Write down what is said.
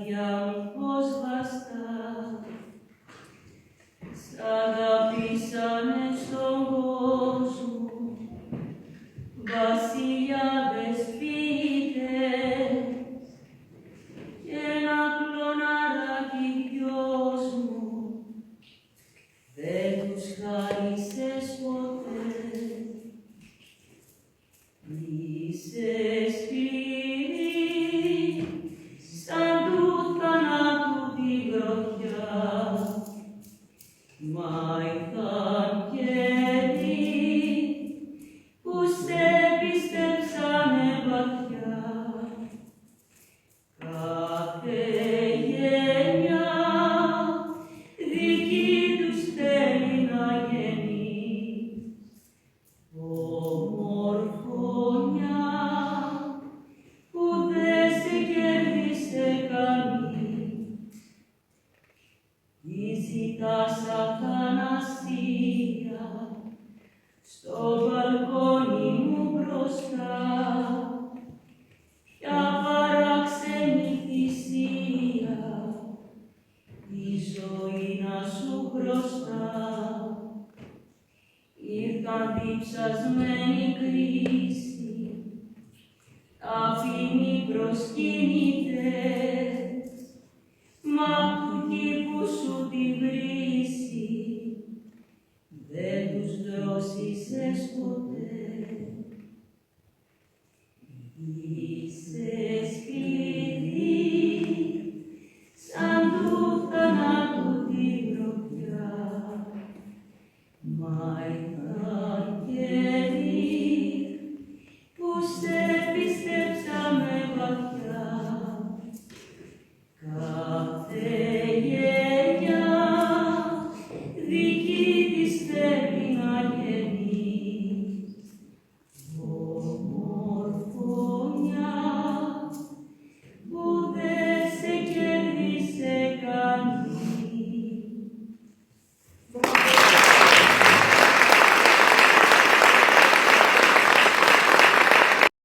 καρδιά μου πως βαστά. Σ' αγαπήσανε στον κόσμο βασιλιάδες ποιητές κι ένα κλωναράκι γιος μου δεν τους χάρισες ποτέ. Είσαι σκληρή σαν του θανάτου τη γροθιά, μα ήρθαν καιροί που σε πίστεψανε βαθιά. Κάθε γενιά δική τους θέλει να γεννείς ομορφωνιά που δεν σε κέρδισε κανείς. Ή ζητάς αθανασία στο μπαλκόνι μου μπροστά, ποια παράξενη θυσία η ζωή να σου χρωστά. Ήρθαν διψασμένη κρίση, αφήνει προσκυνητές, μα του κήπου σου τη βρύση δεν τους δρόσισες ποτέ. Είσαι σκληρή σαν του θανάτου τη γροθιά, μα ήρθαν καιροί που σε πίστεψαμε βαθιά. Κάθε γενιά δική της θέλει